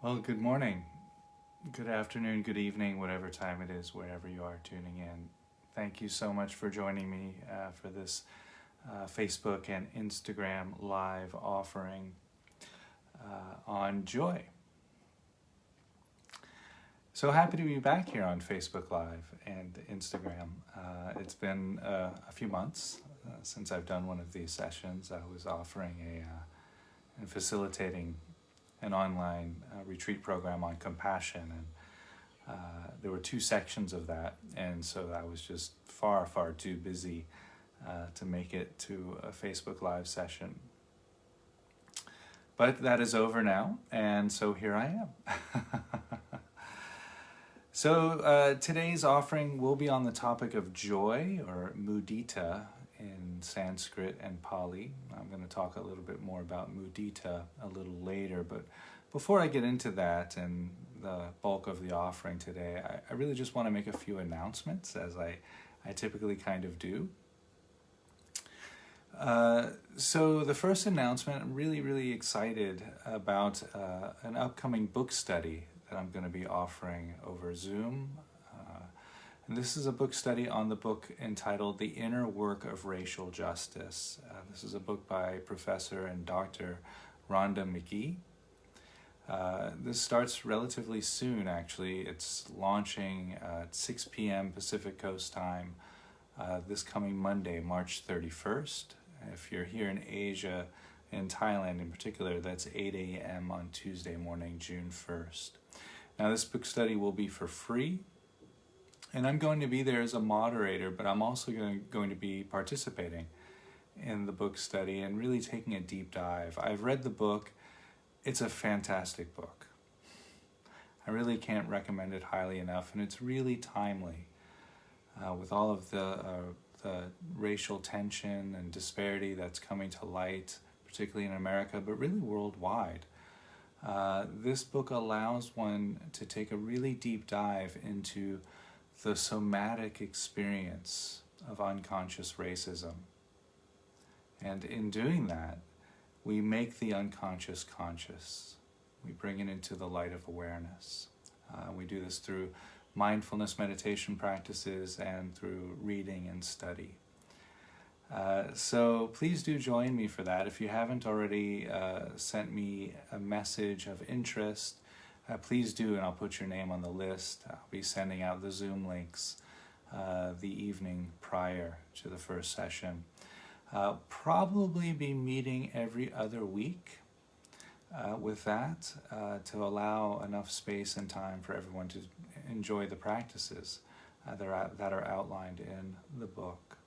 Well, good morning, good afternoon, good evening, whatever time it is, wherever you are tuning in. Thank you so much for joining me for this Facebook and Instagram live offering on joy. So happy to be back here on Facebook Live and Instagram. It's been a few months since I've done one of these sessions. I was offering and facilitating an online retreat program on compassion, and there were 2 sections of that, and so I was just far too busy to make it to a Facebook Live session. But that is over now, and so here I am. So today's offering will be on the topic of joy, or mudita in Sanskrit and Pali. I'm going to talk a little bit more about mudita a little later, but before I get into that and the bulk of the offering today, I really just want to make a few announcements, as I typically kind of do. So the first announcement, I'm really excited about an upcoming book study that I'm going to be offering over Zoom. And this is a book study on the book entitled The Inner Work of Racial Justice. This is a book by Professor and Dr. Rhonda McGee. This starts relatively soon, actually. It's launching at 6 p.m. Pacific Coast time this coming Monday, March 31st. If you're here in Asia, in Thailand in particular, that's 8 a.m. on Tuesday morning, June 1st. Now, this book study will be for free, and I'm going to be there as a moderator, but I'm also going to be participating in the book study and really taking a deep dive. I've read the book. It's a fantastic book. I really can't recommend it highly enough, and it's really timely with all of the racial tension and disparity that's coming to light, particularly in America, but really worldwide. This book allows one to take a really deep dive into the somatic experience of unconscious racism. And in doing that, we make the unconscious conscious. We bring it into the light of awareness. We do this through mindfulness meditation practices and through reading and study. So please do join me for that. If you haven't already sent me a message of interest, please do, and I'll put your name on the list. I'll be sending out the Zoom links the evening prior to the first session. Probably be meeting every other week with that to allow enough space and time for everyone to enjoy the practices that are outlined in the book.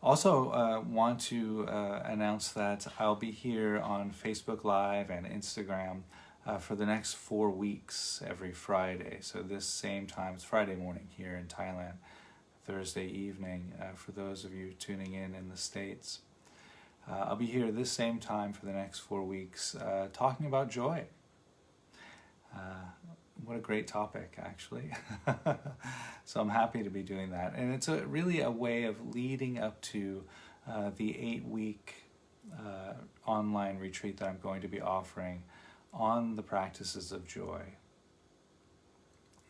Also want to announce that I'll be here on Facebook Live and Instagram for the next 4 weeks every Friday. So this same time, it's Friday morning here in Thailand, Thursday evening for those of you tuning in the States. I'll be here this same time for the next 4 weeks talking about joy. What a great topic, actually. So I'm happy to be doing that. And it's really a way of leading up to the 8-week online retreat that I'm going to be offering on the practices of joy.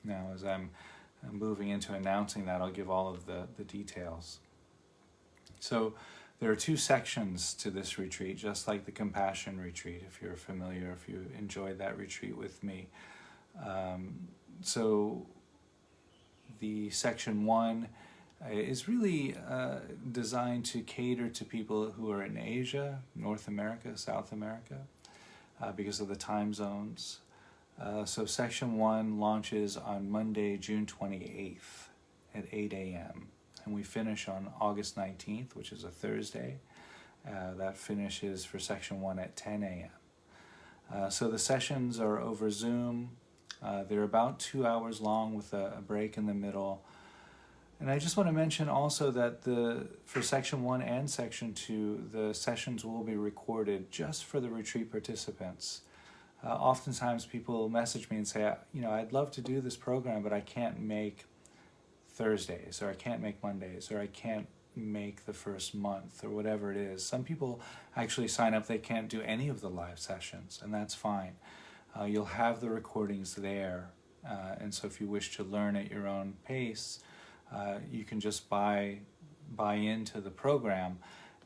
Now, as I'm moving into announcing that, I'll give all of the details. So there are 2 sections to this retreat, just like the compassion retreat, if you're familiar, if you enjoyed that retreat with me. So the section 1 is really designed to cater to people who are in Asia, North America, South America, because of the time zones. So section 1 launches on Monday, June 28th at 8 a.m. and we finish on August 19th, which is a Thursday. That finishes for section 1 at 10 a.m. So the sessions are over Zoom. They're about 2 hours long with a break in the middle. And I just want to mention also that for section 1 and section 2, the sessions will be recorded just for the retreat participants. Oftentimes people message me and say, I'd love to do this program, but I can't make Thursdays, or I can't make Mondays, or I can't make the first month or whatever it is. Some people actually sign up, they can't do any of the live sessions, and that's fine. You'll have the recordings there, and so if you wish to learn at your own pace, you can just buy into the program,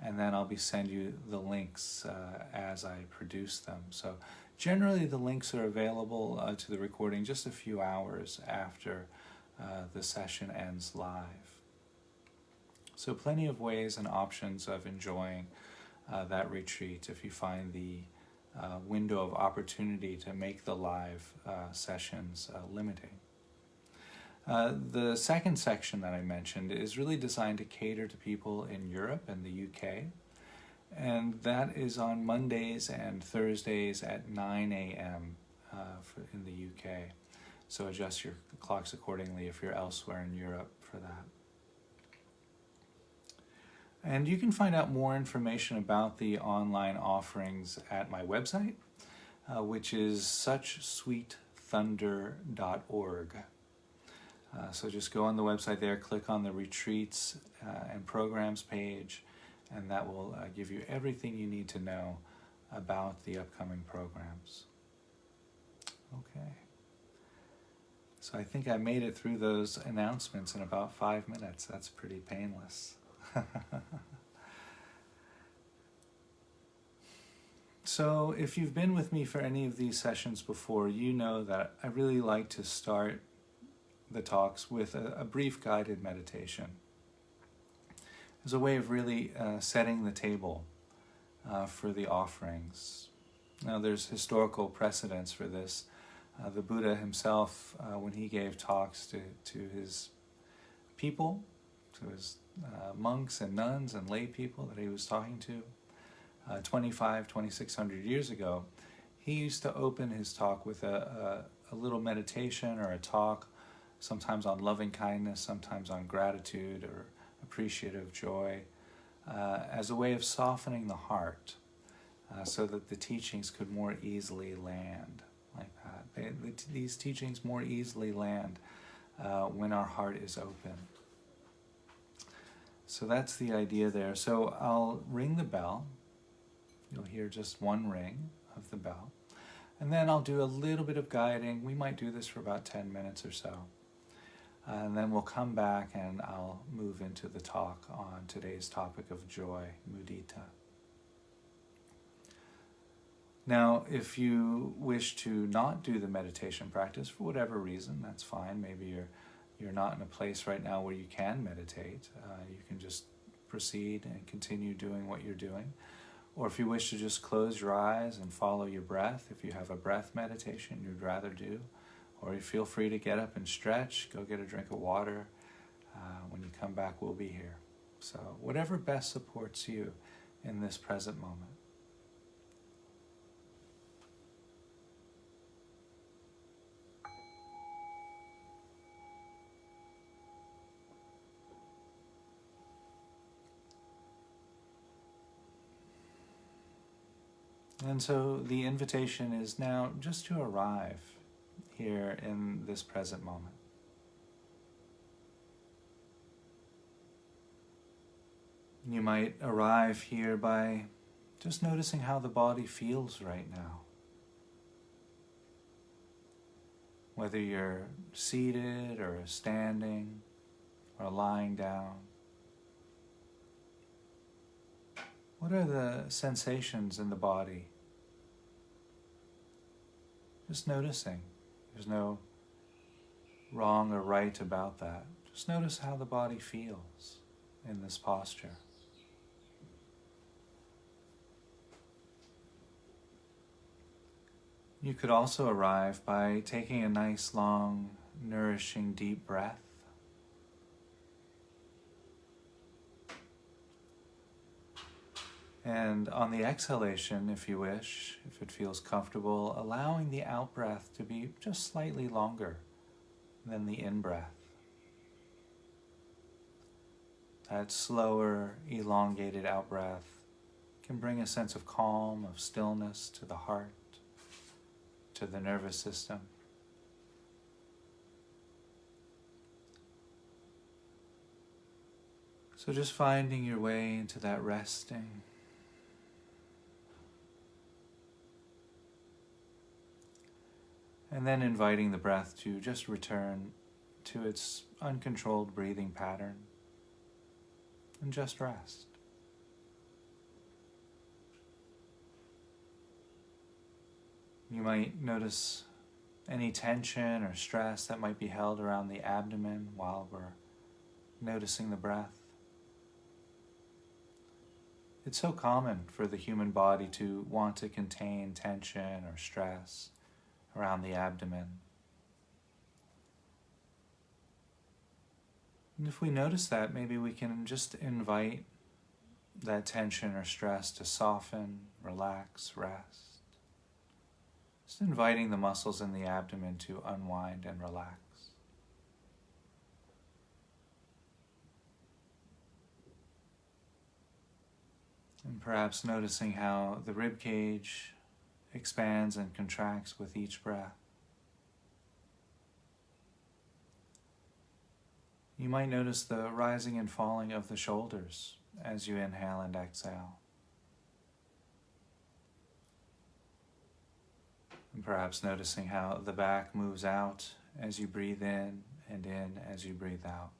and then I'll be sending you the links as I produce them. So generally the links are available to the recording just a few hours after the session ends live. So plenty of ways and options of enjoying that retreat if you find the window of opportunity to make the live sessions limiting. The second section that I mentioned is really designed to cater to people in Europe and the UK, and that is on Mondays and Thursdays at 9 a.m. In the UK. So adjust your clocks accordingly if you're elsewhere in Europe for that. And you can find out more information about the online offerings at my website, which is suchsweetthunder.org. So just go on the website there, click on the retreats and programs page, and that will give you everything you need to know about the upcoming programs. Okay. So I think I made it through those announcements in about 5 minutes. That's pretty painless. So if you've been with me for any of these sessions before, you know that I really like to start the talks with a brief guided meditation as a way of really setting the table for the offerings. Now there's historical precedence for this. The Buddha himself, when he gave talks to his people, to his monks and nuns and lay people that he was talking to 2,600 years ago, he used to open his talk with a little meditation or a talk, sometimes on loving kindness, sometimes on gratitude or appreciative joy, as a way of softening the heart so that the teachings could more easily land like that. These teachings more easily land when our heart is open. So that's the idea there. So I'll ring the bell. You'll hear just one ring of the bell. And then I'll do a little bit of guiding. We might do this for about 10 minutes or so. And then we'll come back and I'll move into the talk on today's topic of joy, mudita. Now, if you wish to not do the meditation practice for whatever reason, that's fine. Maybe you're not in a place right now where you can meditate. You can just proceed and continue doing what you're doing. Or if you wish to just close your eyes and follow your breath, if you have a breath meditation you'd rather do, or you feel free to get up and stretch, go get a drink of water. When you come back, we'll be here. So whatever best supports you in this present moment. And so the invitation is now just to arrive here in this present moment. You might arrive here by just noticing how the body feels right now. Whether you're seated or standing or lying down. What are the sensations in the body? Just noticing. There's no wrong or right about that. Just notice how the body feels in this posture. You could also arrive by taking a nice, long, nourishing, deep breath. And on the exhalation, if you wish, if it feels comfortable, allowing the out-breath to be just slightly longer than the in-breath. That slower, elongated out-breath can bring a sense of calm, of stillness to the heart, to the nervous system. So just finding your way into that resting. And then inviting the breath to just return to its uncontrolled breathing pattern and just rest. You might notice any tension or stress that might be held around the abdomen while we're noticing the breath. It's so common for the human body to want to contain tension or stress around the abdomen. And if we notice that, maybe we can just invite that tension or stress to soften, relax, rest. Just inviting the muscles in the abdomen to unwind and relax. And perhaps noticing how the rib cage expands and contracts with each breath. You might notice the rising and falling of the shoulders as you inhale and exhale. And perhaps noticing how the back moves out as you breathe in as you breathe out.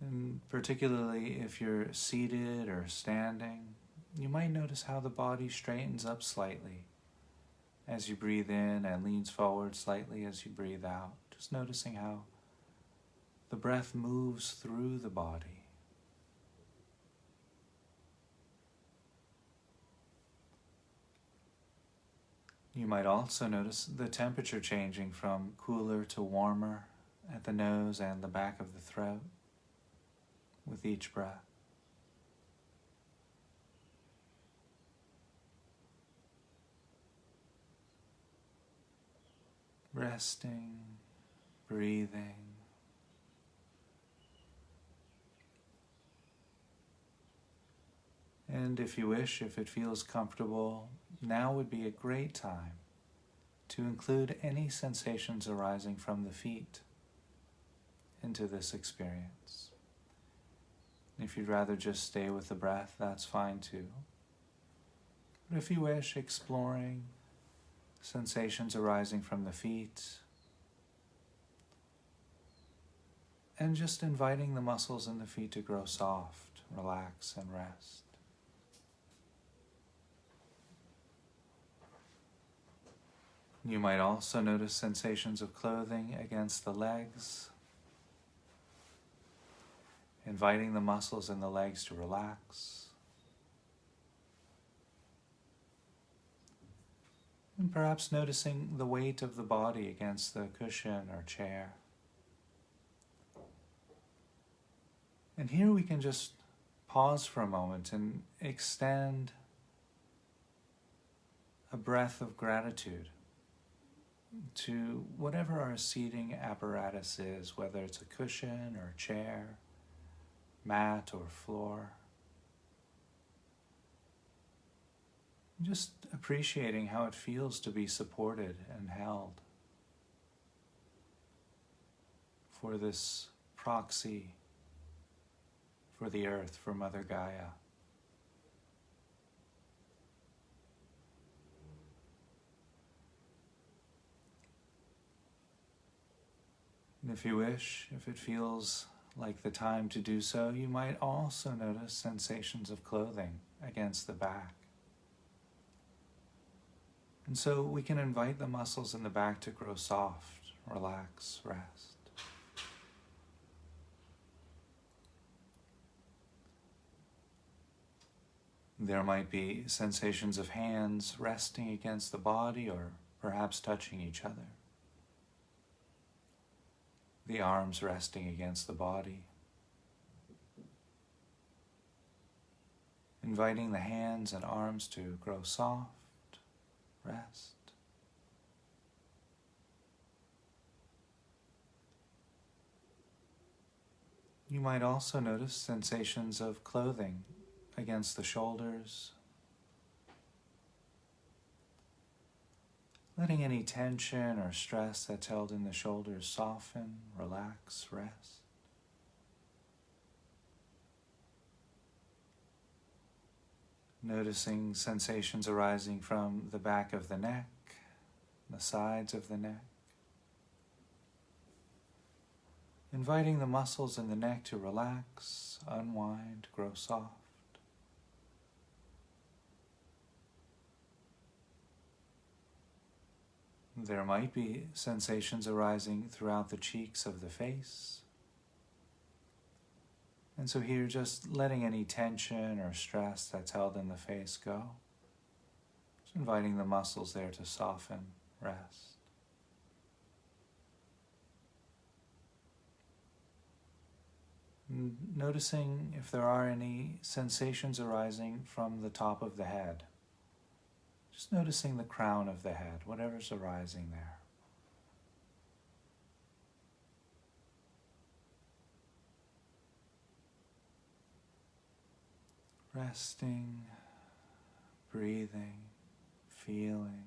And particularly if you're seated or standing, you might notice how the body straightens up slightly as you breathe in and leans forward slightly as you breathe out. Just noticing how the breath moves through the body. You might also notice the temperature changing from cooler to warmer at the nose and the back of the throat with each breath. Resting, breathing. And if you wish, if it feels comfortable, now would be a great time to include any sensations arising from the feet into this experience. If you'd rather just stay with the breath, that's fine too. But if you wish, exploring sensations arising from the feet and just inviting the muscles in the feet to grow soft, relax, and rest. You might also notice sensations of clothing against the legs, inviting the muscles in the legs to relax. And perhaps noticing the weight of the body against the cushion or chair. And here we can just pause for a moment and extend a breath of gratitude to whatever our seating apparatus is, whether it's a cushion or a chair, mat or floor. Just appreciating how it feels to be supported and held for this proxy for the earth, for Mother Gaia. And if you wish, if it feels like the time to do so, you might also notice sensations of clothing against the back. And so we can invite the muscles in the back to grow soft, relax, rest. There might be sensations of hands resting against the body or perhaps touching each other. The arms resting against the body. Inviting the hands and arms to grow soft, rest. You might also notice sensations of clothing against the shoulders, Letting any tension or stress that's held in the shoulders soften, relax, rest. Noticing sensations arising from the back of the neck, the sides of the neck. Inviting the muscles in the neck to relax, unwind, grow soft. There might be sensations arising throughout the cheeks of the face. And so here, just letting any tension or stress that's held in the face go. Just inviting the muscles there to soften, rest. Noticing if there are any sensations arising from the top of the head. Just noticing the crown of the head, whatever's arising there. Resting, breathing, feeling.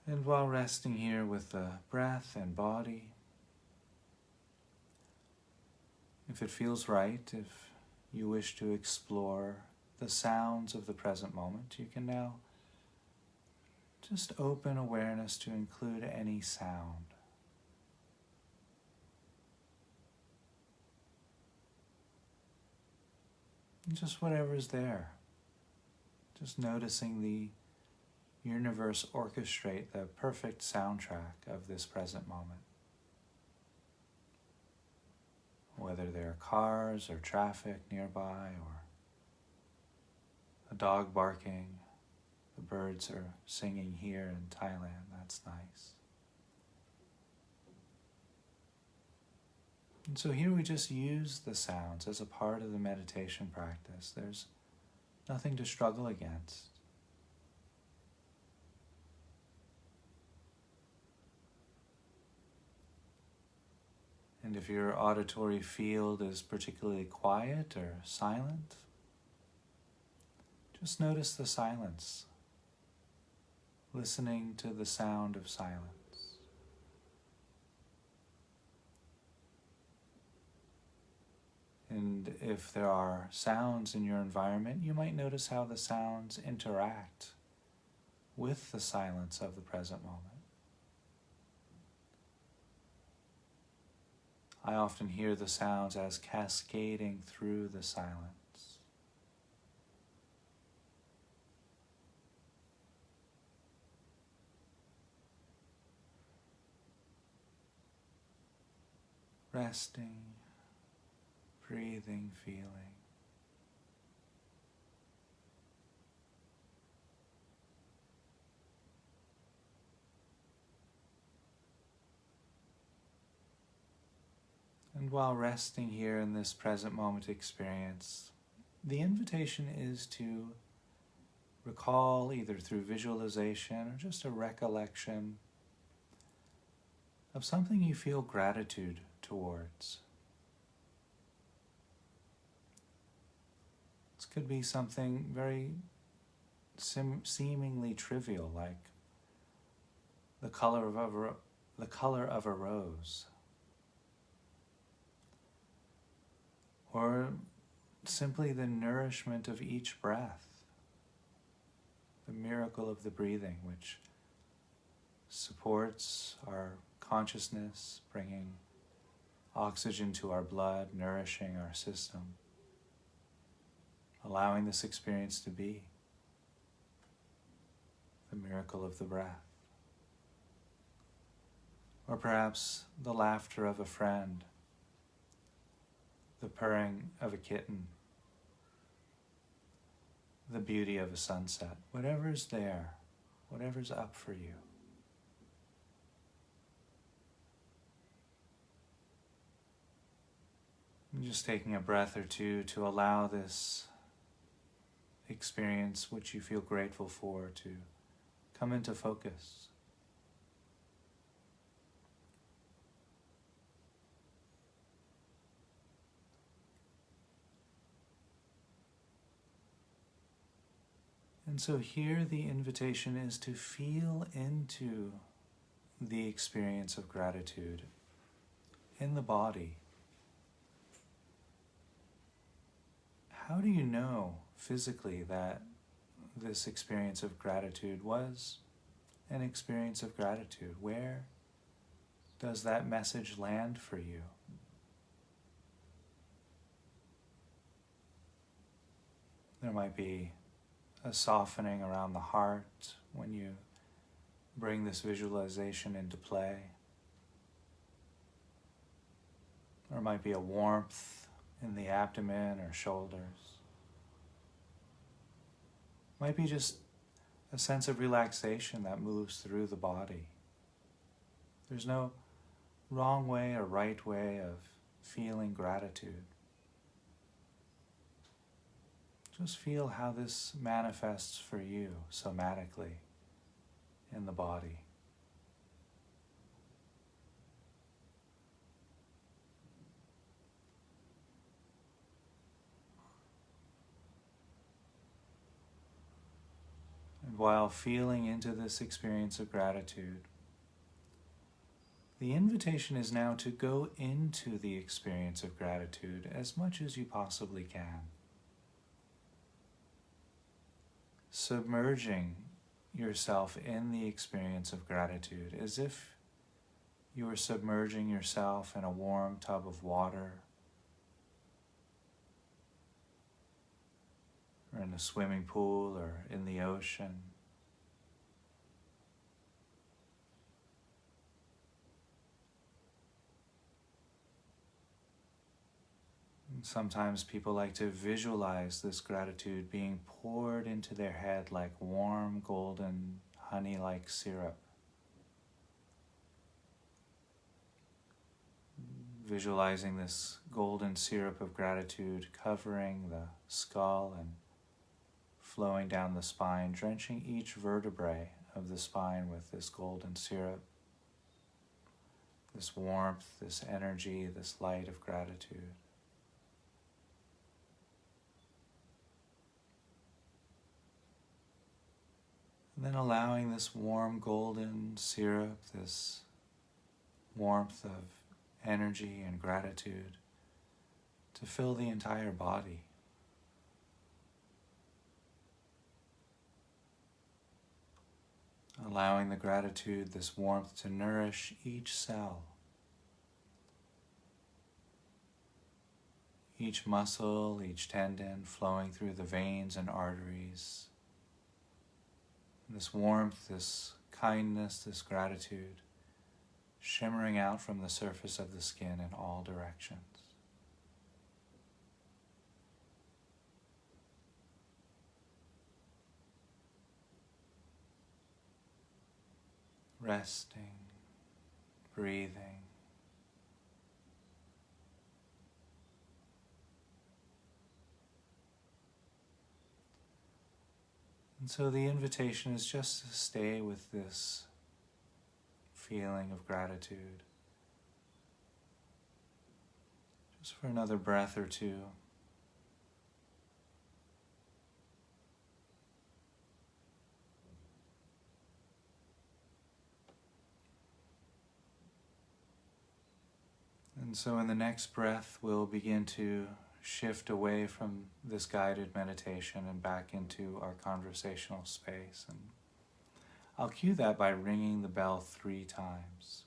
And while resting here with the breath and body, if it feels right, if you wish to explore the sounds of the present moment, you can now just open awareness to include any sound. Just whatever's there. Just noticing the universe orchestrate the perfect soundtrack of this present moment. Whether there are cars or traffic nearby or a dog barking, the birds are singing here in Thailand, that's nice. And so here we just use the sounds as a part of the meditation practice. There's nothing to struggle against. And if your auditory field is particularly quiet or silent, just notice the silence, listening to the sound of silence. And if there are sounds in your environment, you might notice how the sounds interact with the silence of the present moment. I often hear the sounds as cascading through the silence. Resting, breathing, feeling. And while resting here in this present moment experience, the invitation is to recall, either through visualization or just a recollection, of something you feel gratitude towards. This could be something very seemingly trivial, like the color of a rose. Or simply the nourishment of each breath, the miracle of the breathing, which supports our consciousness, bringing oxygen to our blood, nourishing our system, allowing this experience to be the miracle of the breath. Or perhaps the laughter of a friend, the purring of a kitten, the beauty of a sunset, whatever's there, whatever's up for you. And just taking a breath or two to allow this experience, which you feel grateful for, to come into focus. And so here the invitation is to feel into the experience of gratitude in the body. How do you know physically that this experience of gratitude was an experience of gratitude? Where does that message land for you? There might be a softening around the heart when you bring this visualization into play. There might be a warmth in the abdomen or shoulders. Might be just a sense of relaxation that moves through the body. There's no wrong way or right way of feeling gratitude. Just feel how this manifests for you somatically in the body. And while feeling into this experience of gratitude, the invitation is now to go into the experience of gratitude as much as you possibly can. Submerging yourself in the experience of gratitude as if you are submerging yourself in a warm tub of water or in a swimming pool or in the ocean. Sometimes people like to visualize this gratitude being poured into their head like warm, golden, honey-like syrup. Visualizing this golden syrup of gratitude covering the skull and flowing down the spine, drenching each vertebrae of the spine with this golden syrup, this warmth, this energy, this light of gratitude. And then allowing this warm golden syrup, this warmth of energy and gratitude to fill the entire body. Allowing the gratitude, this warmth, to nourish each cell, each muscle, each tendon, flowing through the veins and arteries. This warmth, this kindness, this gratitude, shimmering out from the surface of the skin in all directions. Resting, breathing. And so the invitation is just to stay with this feeling of gratitude, just for another breath or two. And so in the next breath, we'll begin to shift away from this guided meditation and back into our conversational space. And I'll cue that by ringing the bell 3 times.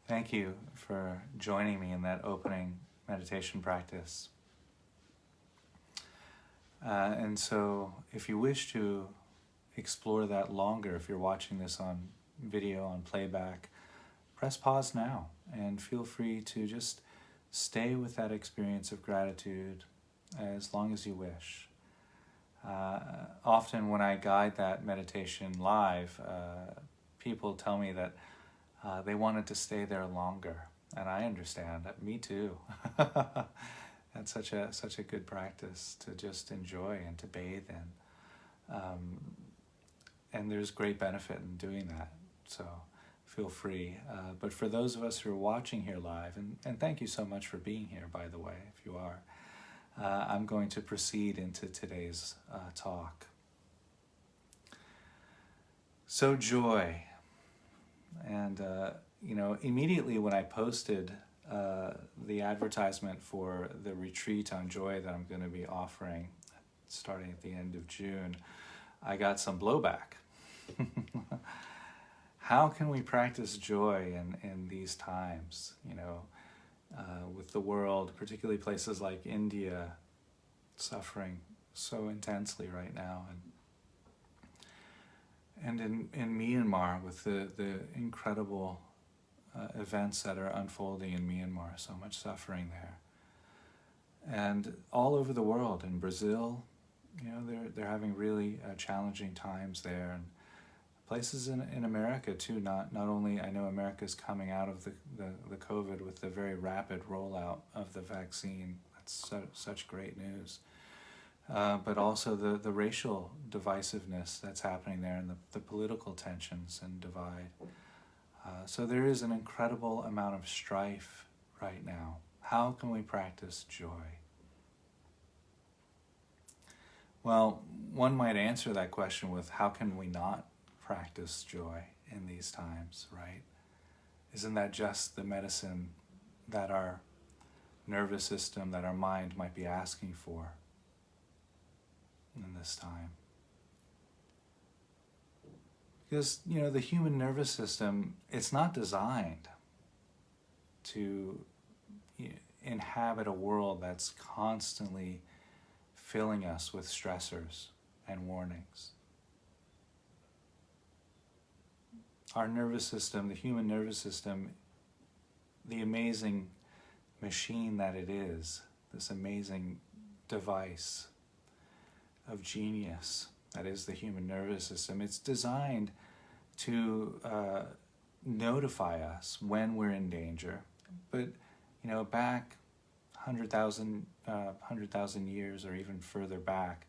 Thank you for joining me in that opening meditation practice. And so if you wish to explore that longer, if you're watching this on video, on playback, press pause now and feel free to just stay with that experience of gratitude as long as you wish. Often when I guide that meditation live, people tell me that they wanted to stay there longer. And I understand that. Me too. That's such a good practice to just enjoy and to bathe in. And there's great benefit in doing that. So feel free. But for those of us who are watching here live, and thank you so much for being here, by the way, if you are, I'm going to proceed into today's talk. So joy. And, immediately when I posted the advertisement for the retreat on joy that I'm going to be offering starting at the end of June, I got some blowback. How can we practice joy in these times, with the world, particularly places like India, suffering so intensely right now, and in Myanmar with the incredible events that are unfolding in Myanmar, so much suffering there. And all over the world, in Brazil, they're having really challenging times there, and places in America too. Not only, I know America's coming out of the COVID with the very rapid rollout of the vaccine. That's such great news. But also the racial divisiveness that's happening there, and the political tensions and divide. So there is an incredible amount of strife right now. How can we practice joy? Well, one might answer that question with, how can we not practice joy in these times, right? Isn't that just the medicine that our nervous system, that our mind might be asking for in this time? Because, the human nervous system, it's not designed to inhabit a world that's constantly filling us with stressors and warnings. Our nervous system, the human nervous system, the amazing machine that it is, this amazing device of genius that is the human nervous system, it's designed to notify us when we're in danger. But, back 100,000 years or even further back,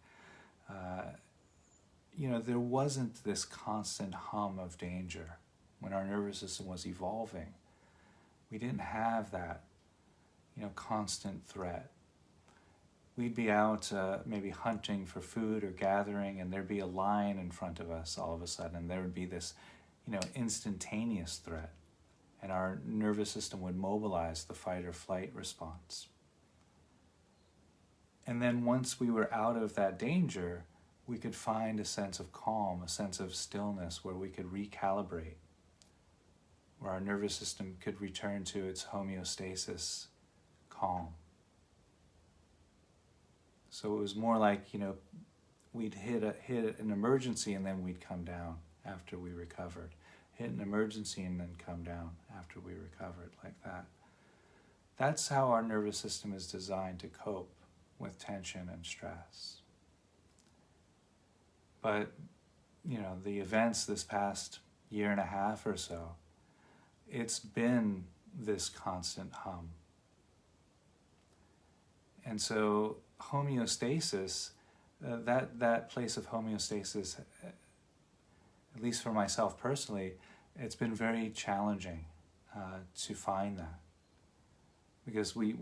there wasn't this constant hum of danger when our nervous system was evolving. We didn't have that, constant threat. We'd be out maybe hunting for food or gathering, and there'd be a lion in front of us all of a sudden, and there would be this, instantaneous threat, and our nervous system would mobilize the fight or flight response. And then once we were out of that danger, we could find a sense of calm, a sense of stillness where we could recalibrate, where our nervous system could return to its homeostasis, calm. So it was more like, we'd hit an emergency and then we'd come down after we recovered. Hit an emergency and then come down after we recovered, like that. That's how our nervous system is designed to cope with tension and stress. But, the events this past year and a half or so, it's been this constant hum. And so homeostasis, that place of homeostasis, at least for myself personally, it's been very challenging to find that. Because we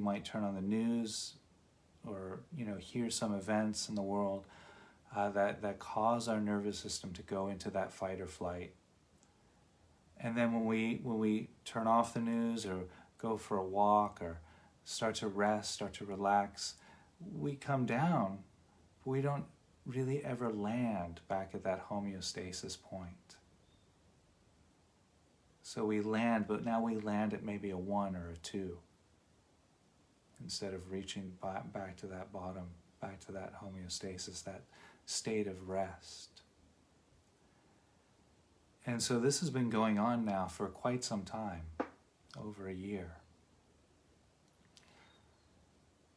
might turn on the news or, hear some events in the world that cause our nervous system to go into that fight or flight. And then when we turn off the news or go for a walk or start to rest, start to relax, we come down, but we don't really ever land back at that homeostasis point. So we land, but now we land at maybe a 1 or a 2 instead of reaching back to that bottom, back to that homeostasis, that state of rest. And so this has been going on now for quite some time, over a year.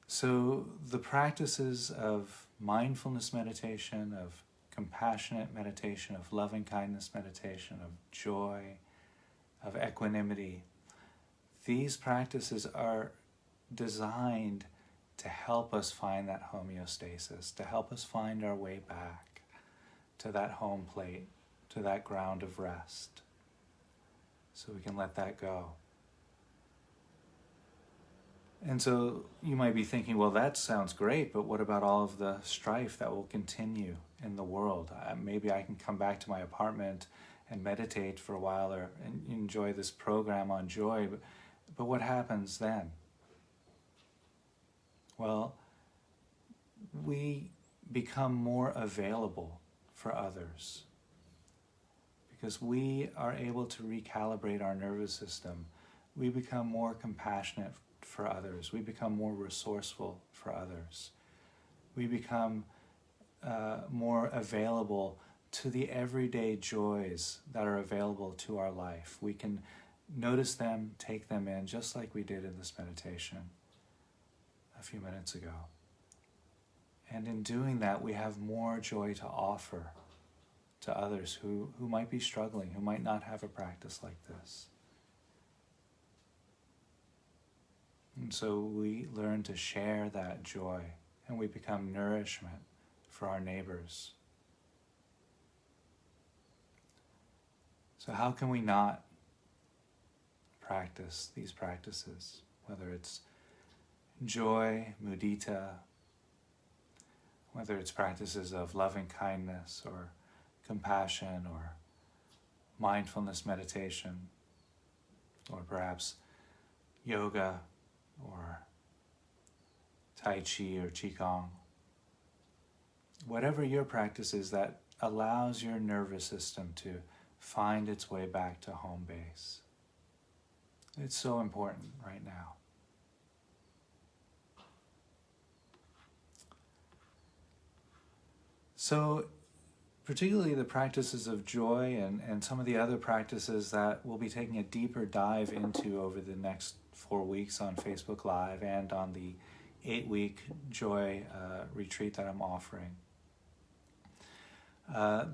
So the practices of mindfulness meditation, of compassionate meditation, of loving kindness meditation, of joy, of equanimity, these practices are designed to help us find that homeostasis, to help us find our way back to that home plate, to that ground of rest, so we can let that go. And so you might be thinking, well, that sounds great, but what about all of the strife that will continue in the world? Maybe I can come back to my apartment and meditate for a while or enjoy this program on joy, but what happens then? Well, we become more available for others because we are able to recalibrate our nervous system. We become more compassionate for others. We become more resourceful for others. We become more available to the everyday joys that are available to our life. We can notice them, take them in, just like we did in this meditation a few minutes ago. And in doing that, we have more joy to offer to others who might be struggling, who might not have a practice like this. And so we learn to share that joy, and we become nourishment for our neighbors. So how can we not practice these practices, whether it's joy, mudita, whether it's practices of loving kindness or compassion or mindfulness meditation, or perhaps yoga or Tai Chi or Qigong. Whatever your practice is that allows your nervous system to find its way back to home base. It's so important right now. So, particularly the practices of joy and some of the other practices that we'll be taking a deeper dive into over the next 4 weeks on Facebook Live and on the 8-week joy retreat that I'm offering.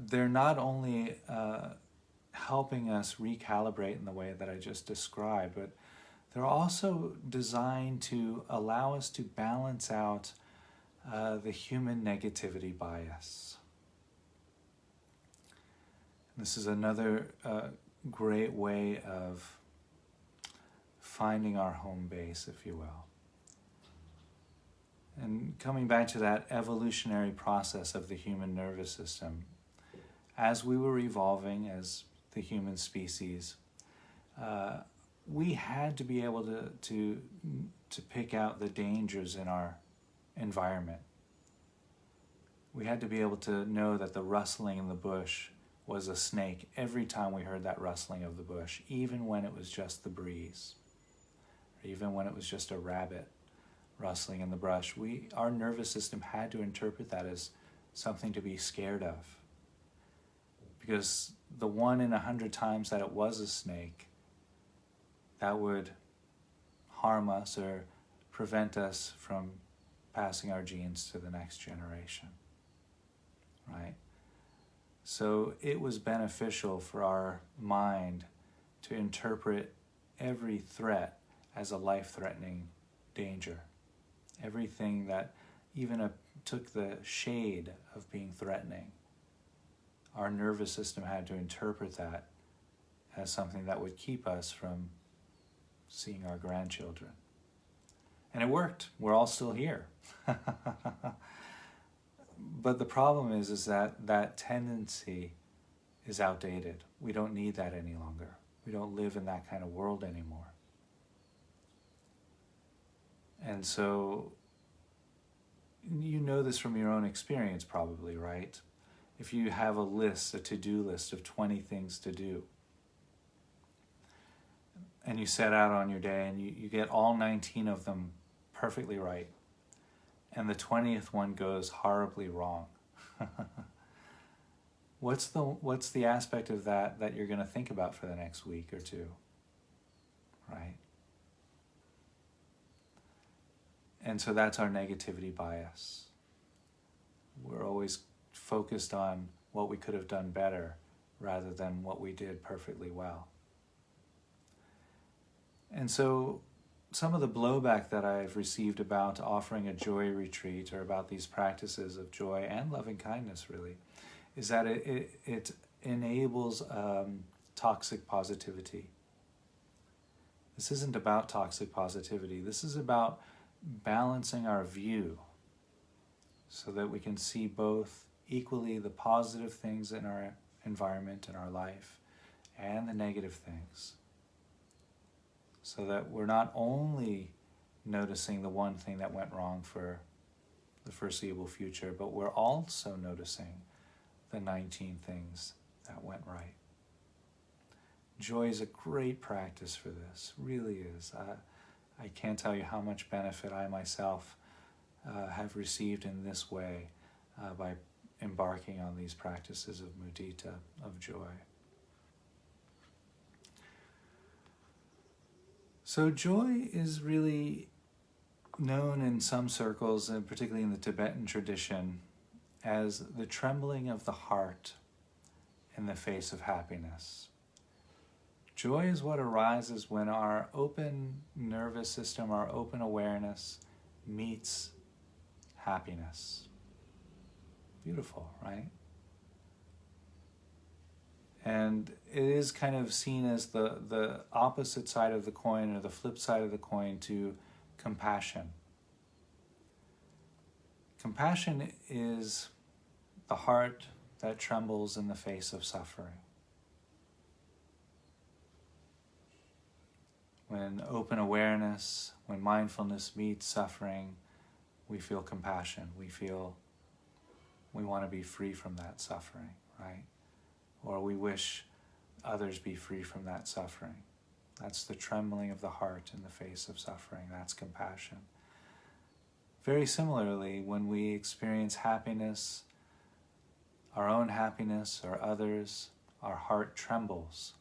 They're not only helping us recalibrate in the way that I just described, but they're also designed to allow us to balance out the human negativity bias. This is another great way of finding our home base, if you will. And coming back to that evolutionary process of the human nervous system, as we were evolving as the human species, we had to be able to pick out the dangers in our environment. We had to be able to know that the rustling in the bush was a snake every time we heard that rustling of the bush, even when it was just the breeze, or even when it was just a rabbit rustling in the brush. Our nervous system had to interpret that as something to be scared of, because the 1 in 100 times that it was a snake, that would harm us or prevent us from passing our genes to the next generation, right? So it was beneficial for our mind to interpret every threat as a life-threatening danger. Everything that even took the shade of being threatening, our nervous system had to interpret that as something that would keep us from seeing our grandchildren. And it worked. We're all still here. But the problem is that tendency is outdated. We don't need that any longer. We don't live in that kind of world anymore. And so, you know this from your own experience probably, right? If you have a list, a to-do list of 20 things to do, and you set out on your day and you get all 19 of them perfectly right, and the 20th one goes horribly wrong, what's the aspect of that you're going to think about for the next week or two, right? And so that's our negativity bias. We're always focused on what we could have done better rather than what we did perfectly well. And so some of the blowback that I've received about offering a joy retreat or about these practices of joy and loving kindness really is that it enables toxic positivity. This isn't about toxic positivity. This is about balancing our view so that we can see both equally the positive things in our environment, in our life, and the negative things. So that we're not only noticing the one thing that went wrong for the foreseeable future, but we're also noticing the 19 things that went right. Joy is a great practice for this, really is. I can't tell you how much benefit I myself have received in this way by embarking on these practices of mudita, of joy. So joy is really known in some circles, and particularly in the Tibetan tradition, as the trembling of the heart in the face of happiness. Joy is what arises when our open nervous system, our open awareness meets happiness. Beautiful, right? And it is kind of seen as the opposite side of the coin, or the flip side of the coin, to compassion. Compassion is the heart that trembles in the face of suffering. When open awareness, when mindfulness meets suffering, we feel compassion. We feel we want to be free from that suffering, right? Or we wish others be free from that suffering. That's the trembling of the heart in the face of suffering. That's compassion. Very similarly, when we experience happiness, our own happiness or others, our heart trembles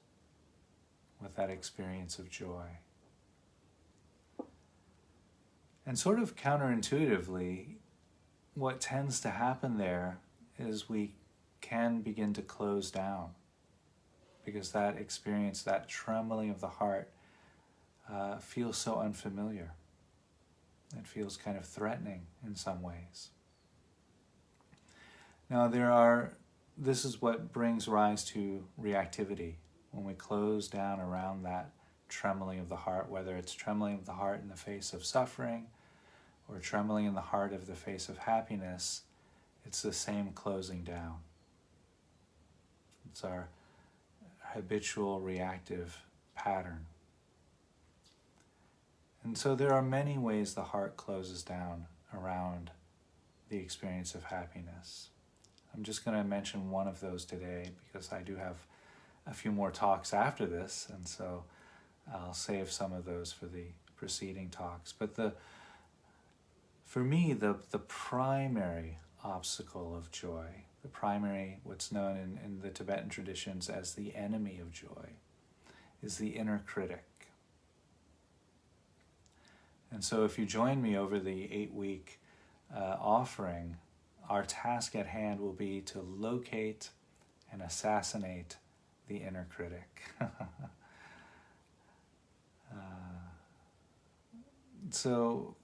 with that experience of joy. And sort of counterintuitively, what tends to happen there is we can begin to close down, because that experience, that trembling of the heart, feels so unfamiliar. It feels kind of threatening in some ways. Now this is what brings rise to reactivity, when we close down around that trembling of the heart, whether it's trembling of the heart in the face of suffering or trembling in the heart of the face of happiness. It's the same closing down. It's our habitual reactive pattern. And so there are many ways the heart closes down around the experience of happiness. I'm just going to mention one of those today because I do have a few more talks after this, and so I'll save some of those for the preceding talks. But for me, the primary obstacle of joy, the primary, what's known in the Tibetan traditions as the enemy of joy, is the inner critic. And so if you join me over the 8-week offering, our task at hand will be to locate and assassinate the inner critic. So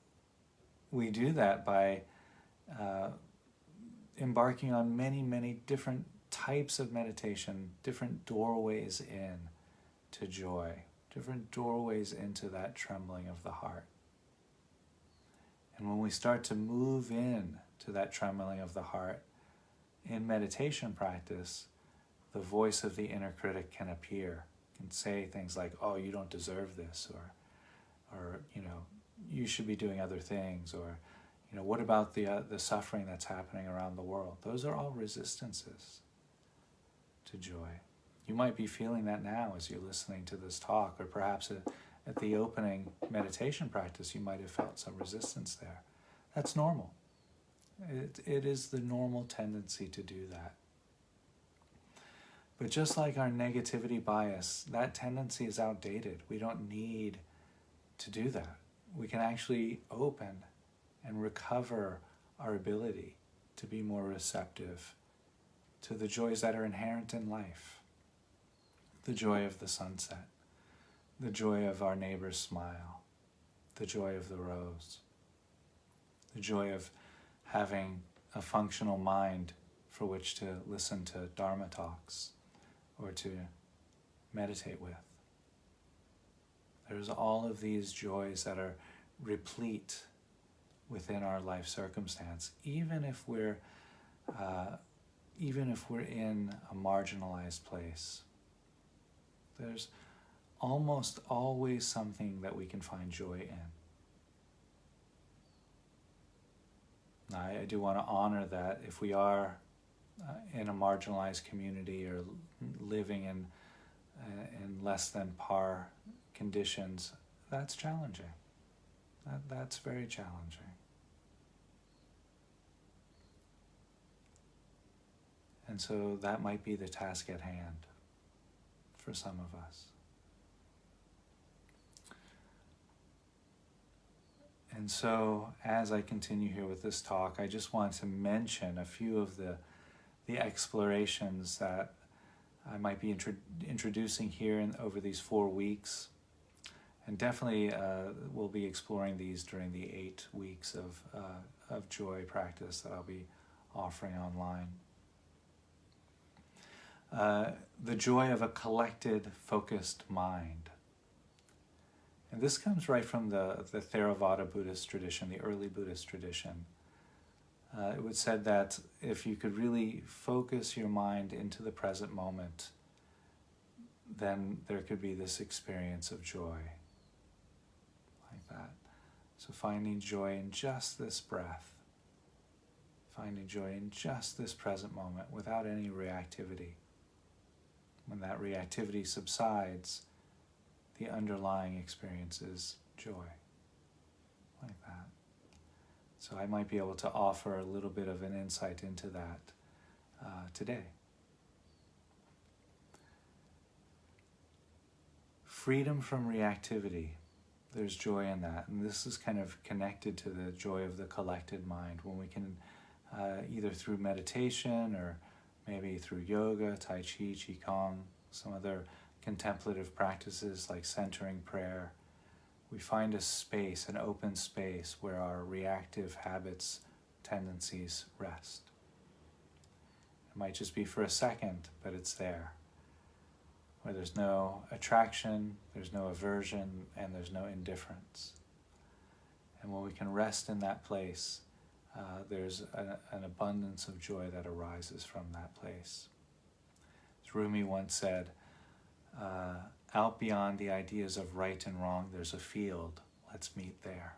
we do that by embarking on many, many different types of meditation, different doorways in to joy, different doorways into that trembling of the heart. And when we start to move in to that trembling of the heart in meditation practice, the voice of the inner critic can appear, can say things like, "Oh, you don't deserve this," or you should be doing other things, or what about the suffering that's happening around the world? Those are all resistances to joy. You might be feeling that now as you're listening to this talk, or perhaps at the opening meditation practice, you might have felt some resistance there. That's normal. It is the normal tendency to do that. But just like our negativity bias, that tendency is outdated. We don't need to do that. We can actually open and recover our ability to be more receptive to the joys that are inherent in life. The joy of the sunset, the joy of our neighbor's smile, the joy of the rose, the joy of having a functional mind for which to listen to Dharma talks or to meditate with. There's all of these joys that are replete within our life circumstance, even if we're in a marginalized place. There's almost always something that we can find joy in. Now, I do want to honor that if we are in a marginalized community or living in less than par conditions, that's challenging. That's very challenging. And so that might be the task at hand for some of us. And so as I continue here with this talk, I just want to mention a few of the explorations that I might be introducing here over these 4 weeks. And definitely we'll be exploring these during the 8 weeks of joy practice that I'll be offering online. The joy of a collected, focused mind. And this comes right from the Theravada Buddhist tradition, the early Buddhist tradition. It was said that if you could really focus your mind into the present moment, then there could be this experience of joy, like that. So finding joy in just this breath, finding joy in just this present moment without any reactivity. When that reactivity subsides, the underlying experience is joy, like that. So I might be able to offer a little bit of an insight into that today. Freedom from reactivity, there's joy in that. And this is kind of connected to the joy of the collected mind, when we can, either through meditation or maybe through yoga, Tai Chi, Qigong, some other contemplative practices like centering prayer, we find a space, an open space where our reactive habits, tendencies rest. It might just be for a second, but it's there, where there's no attraction, there's no aversion, and there's no indifference. And when we can rest in that place, there's an abundance of joy that arises from that place. As Rumi once said, out beyond the ideas of right and wrong, there's a field. Let's meet there.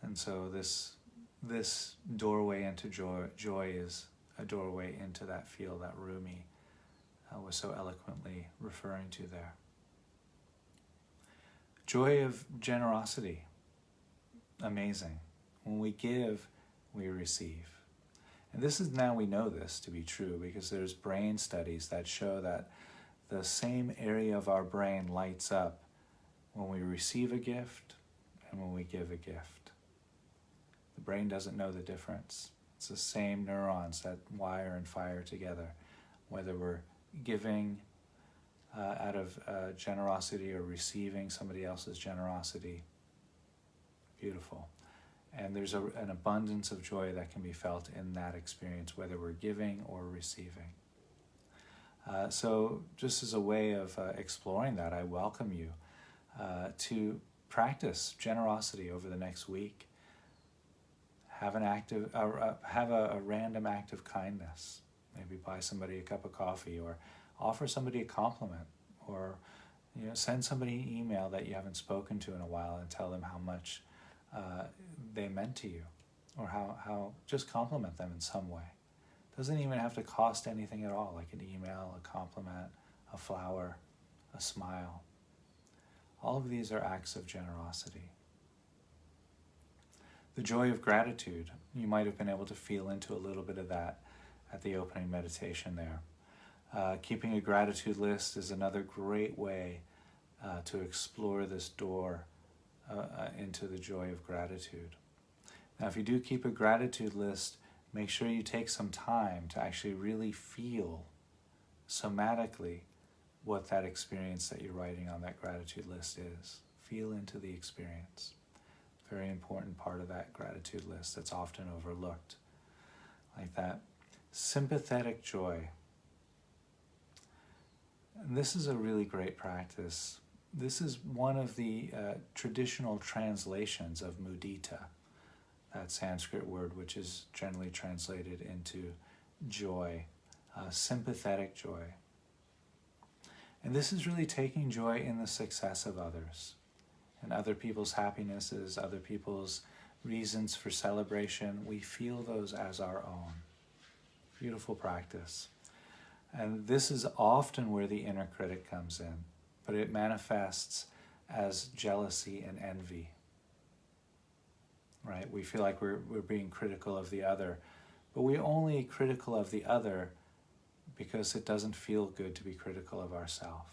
And so this doorway into joy is a doorway into that field that Rumi was so eloquently referring to there. Joy of generosity. Amazing. When we give, we receive. And this is, now we know this to be true because there's brain studies that show that the same area of our brain lights up when we receive a gift and when we give a gift. The brain doesn't know the difference. It's the same neurons that wire and fire together, whether we're giving out of generosity or receiving somebody else's generosity. Beautiful. And there's an abundance of joy that can be felt in that experience, whether we're giving or receiving. So just as a way of exploring that, I welcome you to practice generosity over the next week. Have a random act of kindness. Maybe buy somebody a cup of coffee, or offer somebody a compliment, or send somebody an email that you haven't spoken to in a while and tell them how much they meant to you, or how just compliment them in some way. Doesn't even have to cost anything at all, like an email, a compliment, a flower, a smile. All of these are acts of generosity. The joy of gratitude, you might have been able to feel into a little bit of that at the opening meditation there. Keeping a gratitude list is another great way to explore this door into the joy of gratitude. Now, if you do keep a gratitude list, make sure you take some time to actually really feel somatically what that experience that you're writing on that gratitude list is. Feel into the experience. Very important part of that gratitude list that's often overlooked. Like that. Sympathetic joy. And this is a really great practice. This is one of the traditional translations of mudita, that Sanskrit word which is generally translated into joy, sympathetic joy. And this is really taking joy in the success of others, and other people's happinesses, other people's reasons for celebration. We feel those as our own. Beautiful practice. And this is often where the inner critic comes in, but it manifests as jealousy and envy. Right? We feel like we're being critical of the other, but we're only critical of the other because it doesn't feel good to be critical of ourselves.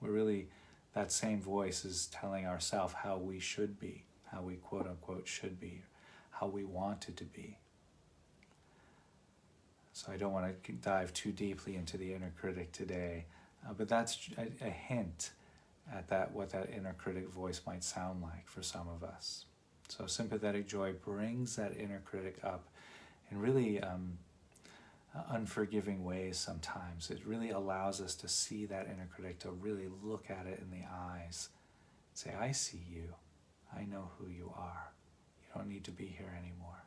We're really, that same voice is telling ourselves how we should be, how we quote unquote should be, how we wanted to be. So I don't want to dive too deeply into the inner critic today, but that's a hint at that, what that inner critic voice might sound like for some of us. So sympathetic joy brings that inner critic up in really unforgiving ways sometimes. It really allows us to see that inner critic, to really look at it in the eyes. Say, I see you. I know who you are. You don't need to be here anymore.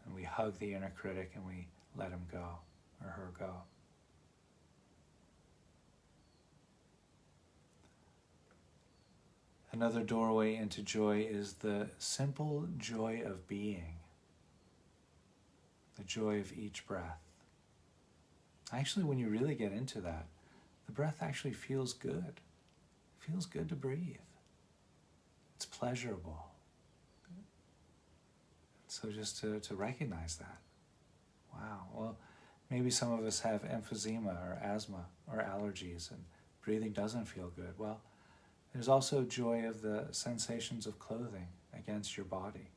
And we hug the inner critic and we let him go, or her go. Another doorway into joy is the simple joy of being, the joy of each breath. Actually, when you really get into that, the breath actually feels good. It feels good to breathe. It's pleasurable. So just to recognize that. Wow, well, maybe some of us have emphysema or asthma or allergies and breathing doesn't feel good. Well, there's also joy of the sensations of clothing against your body,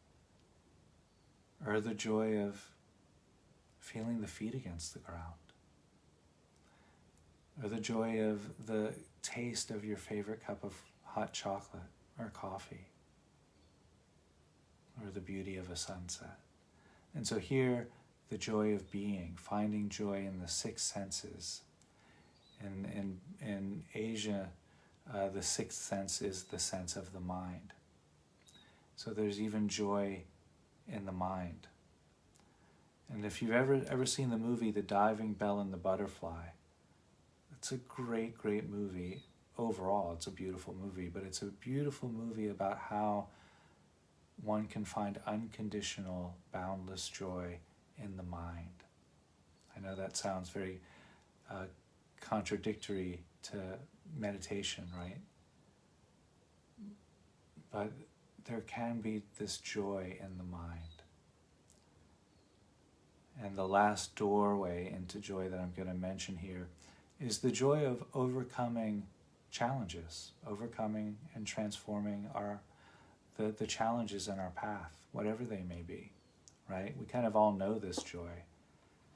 or the joy of feeling the feet against the ground, or the joy of the taste of your favorite cup of hot chocolate or coffee, or the beauty of a sunset. And so here, the joy of being, finding joy in the six senses. In Asia, the sixth sense is the sense of the mind. So there's even joy in the mind. And if you've ever seen the movie The Diving Bell and the Butterfly, it's a great, great movie. Overall, it's a beautiful movie, but it's a beautiful movie about how one can find unconditional, boundless joy in the mind. I know that sounds very contradictory to meditation, right? But there can be this joy in the mind. And the last doorway into joy that I'm going to mention here is the joy of overcoming challenges, overcoming and transforming the challenges in our path, whatever they may be, right? We kind of all know this joy.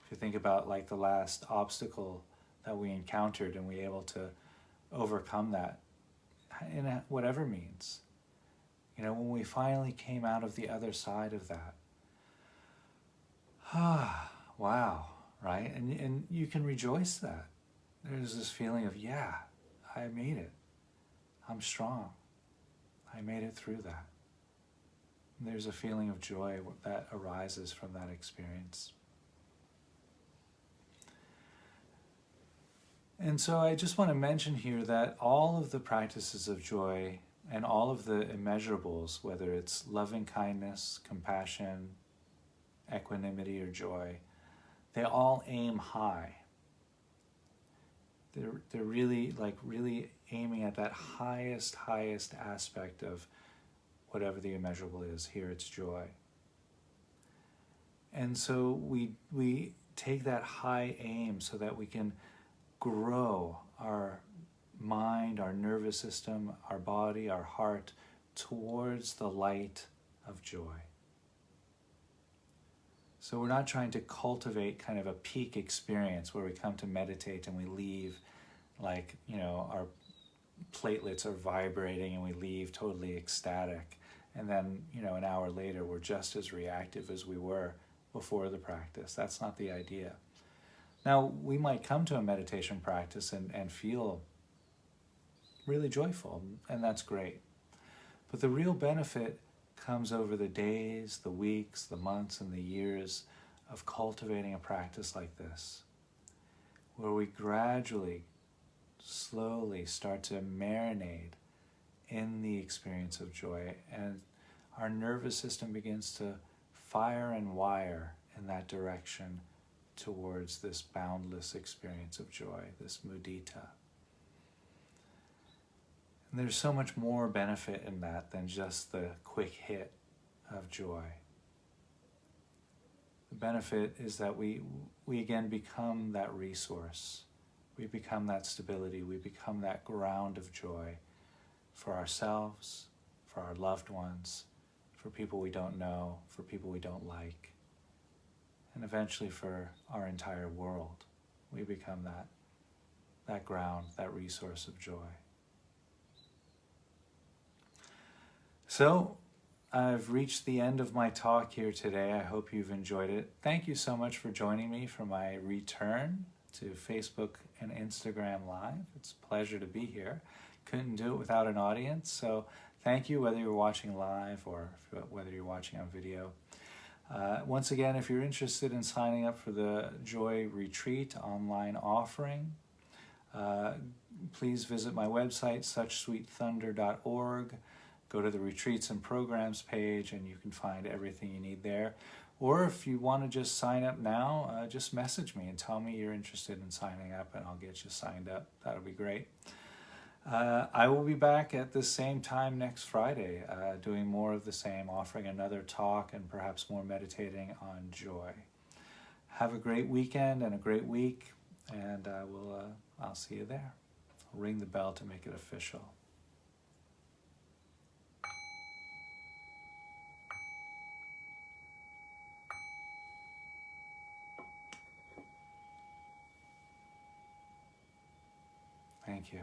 If you think about like the last obstacle that we encountered and we were able to overcome that in whatever means. You know, when we finally came out of the other side of that, wow, right? And you can rejoice that. There's this feeling of, yeah, I made it. I'm strong. I made it through that. And there's a feeling of joy that arises from that experience. And so I just want to mention here that all of the practices of joy and all of the immeasurables, whether it's loving kindness, compassion, equanimity, or joy, they all aim high. They're really aiming at that highest aspect of whatever the immeasurable is. Here it's joy. And so we take that high aim so that we can grow our mind, our nervous system, our body, our heart towards the light of joy. So we're not trying to cultivate kind of a peak experience where we come to meditate and we leave like, our platelets are vibrating and we leave totally ecstatic. And then, an hour later, we're just as reactive as we were before the practice. That's not the idea. Now, we might come to a meditation practice and feel really joyful, and that's great. But the real benefit comes over the days, the weeks, the months, and the years of cultivating a practice like this, where we gradually, slowly start to marinate in the experience of joy, and our nervous system begins to fire and wire in that direction towards this boundless experience of joy, this mudita. And there's so much more benefit in that than just the quick hit of joy. The benefit is that we again become that resource. We become that stability. We become that ground of joy for ourselves, for our loved ones, for people we don't know, for people we don't like, and eventually for our entire world. We become that ground, that resource of joy. So, I've reached the end of my talk here today. I hope you've enjoyed it. Thank you so much for joining me for my return to Facebook and Instagram Live. It's a pleasure to be here. Couldn't do it without an audience, so thank you, whether you're watching live or whether you're watching on video. Once again, if you're interested in signing up for the Joy Retreat online offering, please visit my website, suchsweetthunder.org. Go to the Retreats and Programs page, and you can find everything you need there. Or if you want to just sign up now, just message me and tell me you're interested in signing up, and I'll get you signed up. That'll be great. I will be back at the same time next Friday, doing more of the same, offering another talk and perhaps more meditating on joy. Have a great weekend and a great week, and I'll see you there. I'll ring the bell to make it official. Thank you.